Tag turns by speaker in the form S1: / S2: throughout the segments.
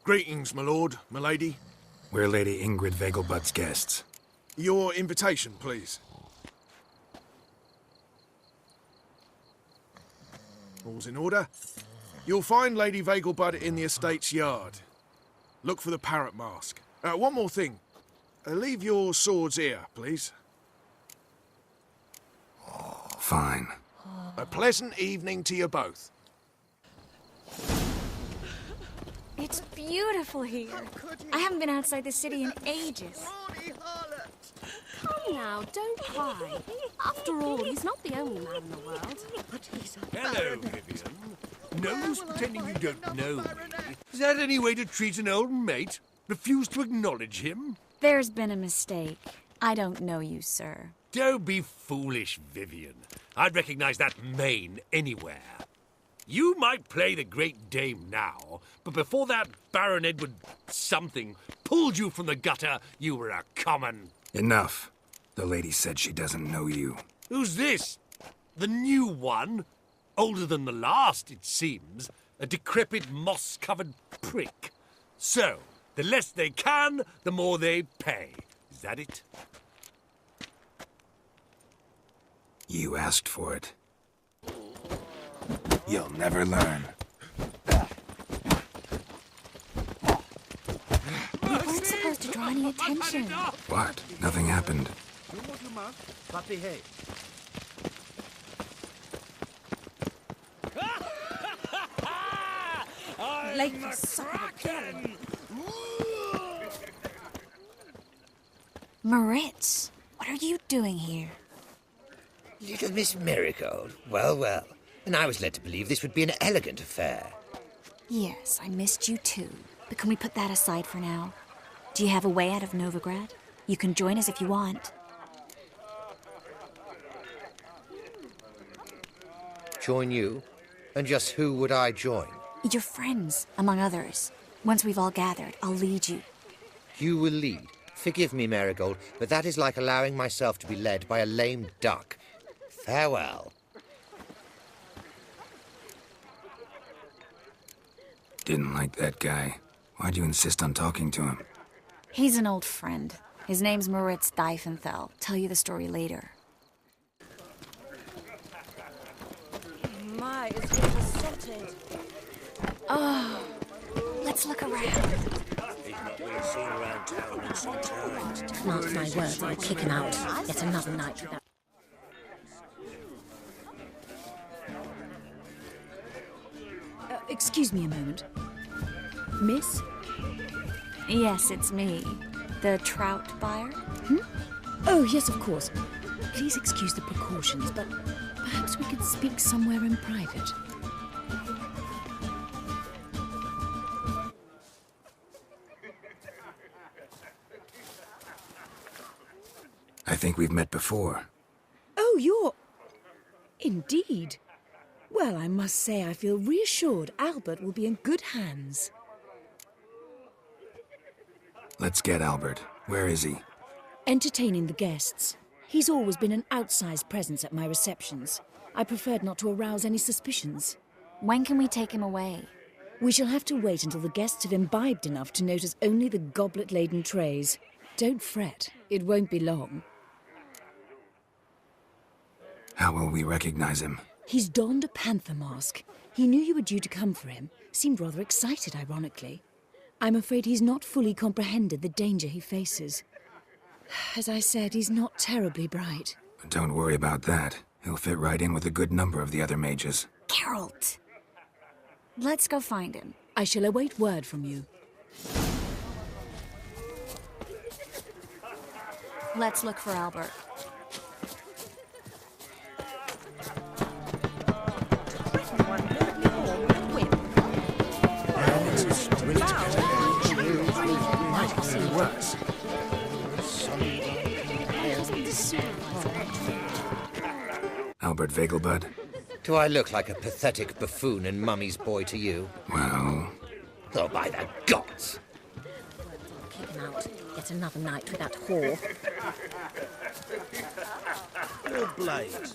S1: Greetings, my lord, my lady.
S2: We're Lady Ingrid Vegelbud's guests.
S1: Your invitation, please. All's in order. You'll find Lady Vegelbud in the estate's yard. Look for the parrot mask. One more thing. Leave your swords here, please.
S2: Fine.
S1: A pleasant evening to you both.
S3: It's beautiful here. I haven't been outside the city in ages.
S4: Come now, don't cry. After all, he's not the only man in the world.
S5: Hello, Vivian. No use pretending you don't know me. Is that any way to treat an old mate? Refuse to acknowledge him?
S3: There's been a mistake. I don't know you, sir.
S5: Don't be foolish, Vivian. I'd recognize that mane anywhere. You might play the Great Dame now, but before that Baron Edward something pulled you from the gutter, you were a common...
S2: Enough. The lady said she doesn't know you.
S5: Who's this? The new one? Older than the last, it seems. A decrepit, moss-covered prick. So, the less they can, the more they pay. Is that it?
S2: You asked for it. You'll never learn.
S3: We weren't supposed to draw any attention.
S2: What? Nothing happened.
S4: Late for supper again.
S3: Moritz, what are you doing here?
S6: Little Miss Marigold. Well, well. And I was led to believe this would be an elegant affair.
S3: Yes, I missed you too. But can we put that aside for now? Do you have a way out of Novigrad? You can join us if you want.
S6: Join you? And just who would I join?
S3: Your friends, among others. Once we've all gathered, I'll lead you.
S6: You will lead. Forgive me, Marigold, but that is like allowing myself to be led by a lame duck. Farewell.
S2: Didn't like that guy. Why'd you insist on talking to him?
S3: He's an old friend. His name's Moritz Diefenthal. Tell you the story later.
S4: My, it's all besotted.
S3: Oh, let's look around.
S4: Mark my words, I'll kick him out. Yet another night without...
S7: Excuse me a moment. Miss?
S3: Yes, it's me. The trout buyer?
S7: Oh, yes, of course. Please excuse the precautions, but perhaps we could speak somewhere in private.
S2: I think we've met before.
S7: Oh, you're... Indeed. Well, I must say I feel reassured Albert will be in good hands.
S2: Let's get Albert. Where is he?
S7: Entertaining the guests. He's always been an outsized presence at my receptions. I preferred not to arouse any suspicions.
S3: When can we take him away?
S7: We shall have to wait until the guests have imbibed enough to notice only the goblet-laden trays. Don't fret. It won't be long.
S2: How will we recognize him?
S7: He's donned a panther mask. He knew you were due to come for him. Seemed rather excited, ironically. I'm afraid he's not fully comprehended the danger he faces. As I said, he's not terribly bright.
S2: Don't worry about that. He'll fit right in with a good number of the other mages.
S3: Geralt! Let's go find him.
S7: I shall await word from you.
S3: Let's look for Albert.
S2: Albert Vegelbud?
S6: Do I look like a pathetic buffoon and mummy's boy to you?
S2: Well...
S6: Oh, by the gods!
S4: Kick him out. Yet another night with that whore.
S8: Your blades.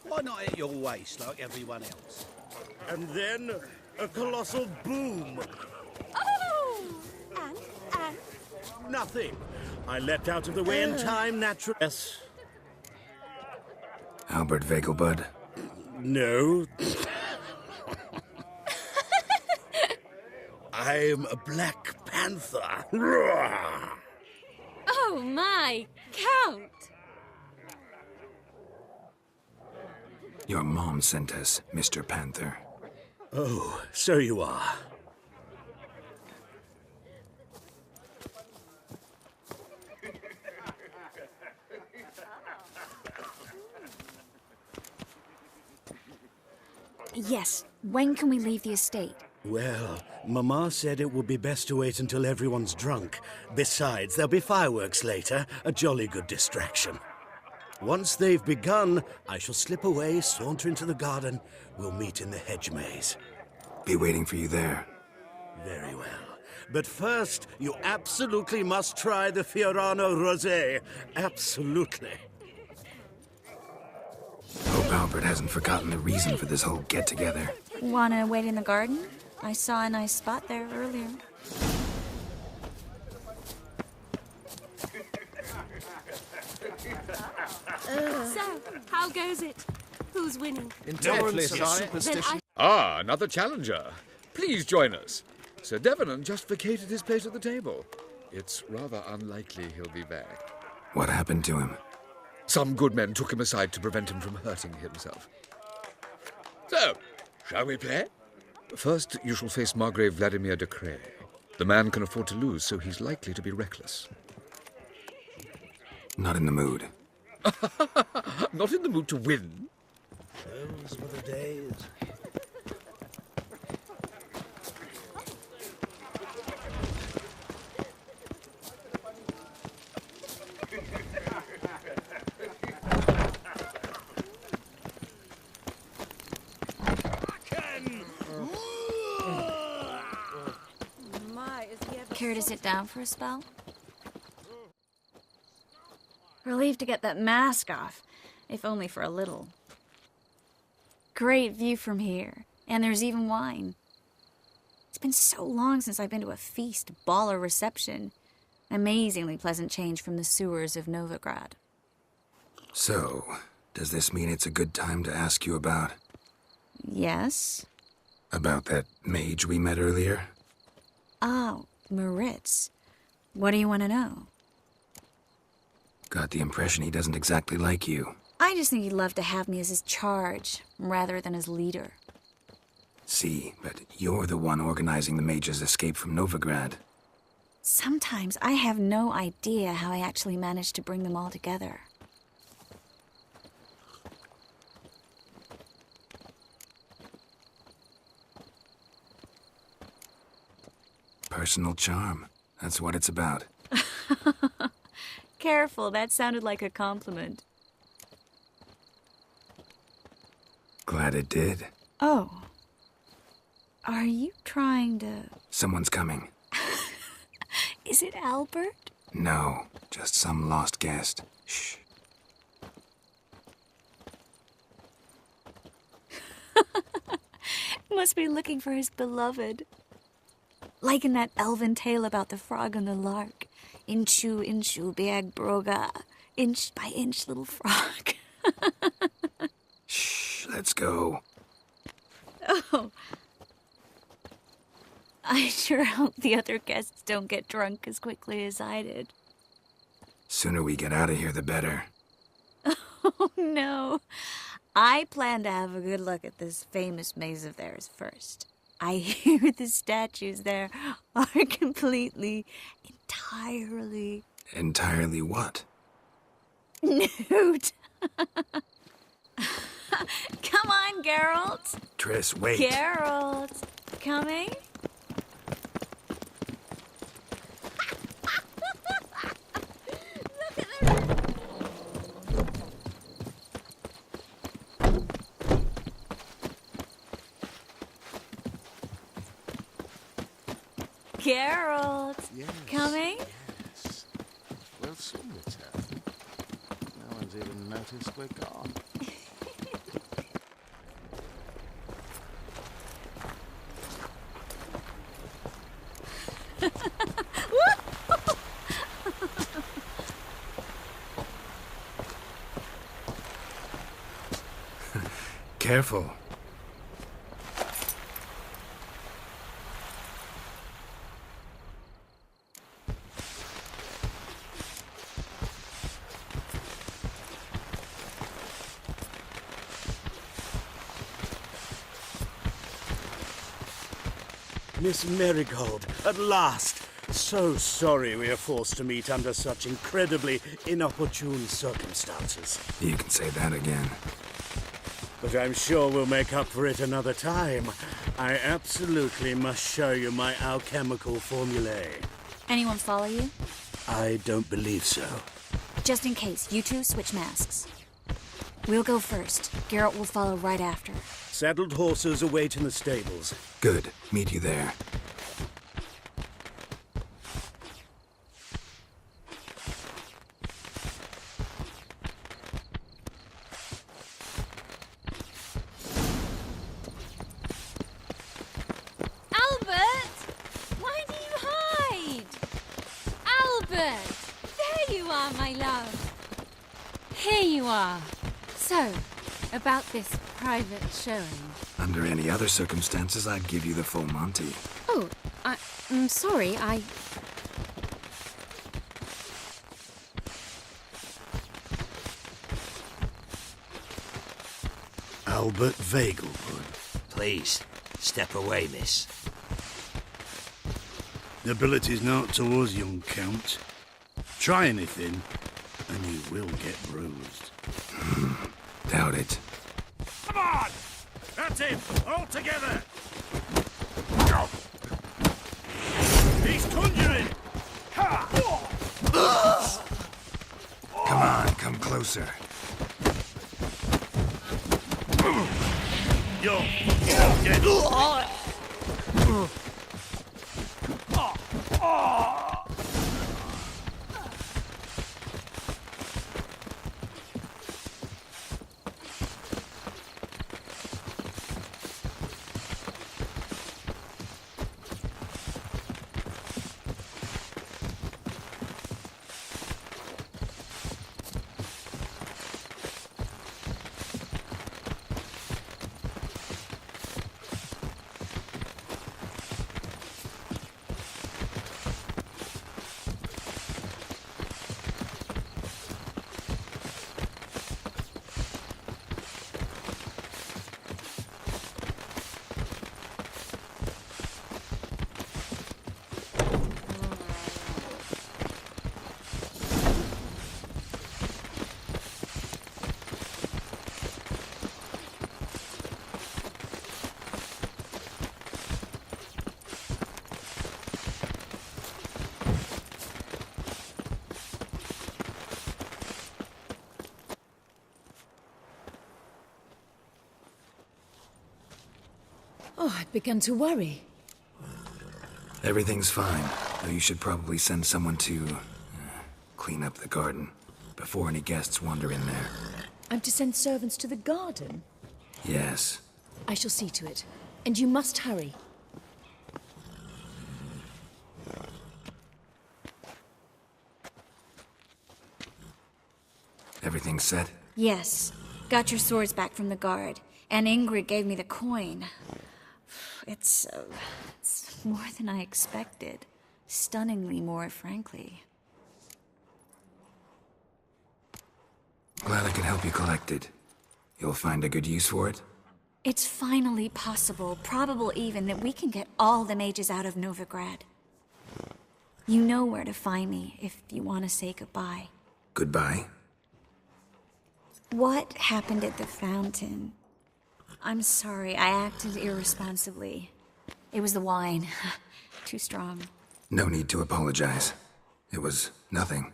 S8: Why not at your waist like everyone else?
S5: And then a colossal boom.
S4: Oh!
S8: Nothing. I leapt out of the way in time, naturally. Yes.
S2: Albert Vegelbud?
S8: No. I'm a Black Panther.
S3: Oh my, Count!
S2: Your mom sent us, Mr. Panther.
S8: Oh, so you are.
S3: Yes, when can we leave the estate?
S8: Well, Mama said it would be best to wait until everyone's drunk. Besides, there'll be fireworks later, a jolly good distraction. Once they've begun, I shall slip away, saunter into the garden. We'll meet in the hedge maze.
S2: Be waiting for you there.
S8: Very well. But first, you absolutely must try the Fiorano Rosé. Absolutely.
S2: Hope Albert hasn't forgotten the reason for this whole get-together.
S3: Wanna wait in the garden? I saw a nice spot there earlier.
S9: So, how goes it? Who's winning?
S10: Ah, another challenger. Please join us. Sir Devenant just vacated his place at the table. It's rather unlikely he'll be back.
S2: What happened to him?
S10: Some good men took him aside to prevent him from hurting himself. So, shall we play? First, you shall face Margrave Vladimir de Cray. The man can afford to lose, so he's likely to be reckless.
S2: Not in the mood.
S10: Not in the mood to win.
S8: Those were the days.
S3: Care to sit down for a spell? Relieved to get that mask off, if only for a little. Great view from here, and there's even wine. It's been so long since I've been to a feast, ball, or reception. Amazingly pleasant change from the sewers of Novigrad.
S2: So, does this mean it's a good time to ask you about?
S3: Yes?
S2: About that mage we met earlier?
S3: Oh, Moritz. What do you want to know?
S2: Got the impression he doesn't exactly like you.
S3: I just think he'd love to have me as his charge, rather than his leader.
S2: See, but you're the one organizing the mage's escape from Novigrad.
S3: Sometimes I have no idea how I actually managed to bring them all together.
S2: Personal charm. That's what it's about.
S3: Careful, that sounded like a compliment.
S2: Glad it did.
S3: Oh. Are you trying to...
S2: Someone's coming.
S3: Is it Albert?
S2: No, just some lost guest. Shh.
S3: Must be looking for his beloved. Like in that elven tale about the frog and the lark. Inchu, inchu, beag broga. Inch by inch, little frog.
S2: Shh, let's go.
S3: Oh. I sure hope the other guests don't get drunk as quickly as I did.
S2: Sooner we get out of here, the better.
S3: Oh, no. I plan to have a good look at this famous maze of theirs first. I hear the statues there are entirely...
S2: Entirely what?
S3: Nude. Come on, Geralt.
S2: Triss, wait.
S3: Geralt. Coming? Geralt.
S1: Yes.
S3: Coming?
S1: Yes. We'll soon return. No one's even noticed we're gone.
S2: Careful.
S8: Miss Marigold, at last! So sorry we are forced to meet under such incredibly inopportune circumstances.
S2: You can say that again.
S8: But I'm sure we'll make up for it another time. I absolutely must show you my alchemical formulae.
S3: Anyone follow you?
S8: I don't believe so.
S3: Just in case, you two switch masks. We'll go first. Geralt will follow right after.
S8: Saddled horses await in the stables.
S2: Good. Meet you there.
S9: Albert! Why do you hide? Albert! There you are, my love. Here you are. So, about this private showing.
S2: Under any other circumstances, I'd give you the full Monty.
S4: Oh, I'm sorry,
S8: Albert Vagelwood.
S11: Please, step away, miss.
S12: Nobility's not towards young Count. Try anything, and you will get bruised.
S2: Doubt it.
S5: Come on! That's him! All together! He's conjuring!
S2: Come on, come closer.
S5: You're dead!
S7: Oh, I'd begun to worry.
S2: Everything's fine, though you should probably send someone to clean up the garden before any guests wander in there.
S7: I'm to send servants to the garden?
S2: Yes.
S7: I shall see to it. And you must hurry.
S2: Everything set?
S3: Yes. Got your swords back from the guard. And Ingrid gave me the coin. It's more than I expected. Stunningly more, frankly.
S2: Glad I could help you collect it. You'll find a good use for it?
S3: It's finally possible, probable even, that we can get all the mages out of Novigrad. You know where to find me if you want to say goodbye.
S2: Goodbye?
S3: What happened at the fountain? I'm sorry, I acted irresponsibly. It was the wine. Too strong.
S2: No need to apologize. It was nothing.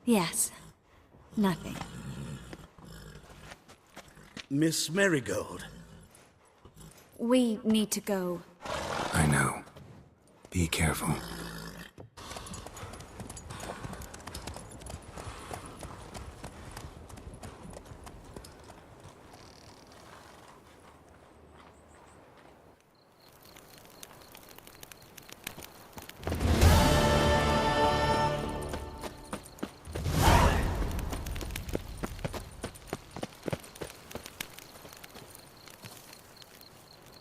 S3: Yes. Nothing.
S8: Miss Marigold.
S3: We need to go.
S2: I know. Be careful.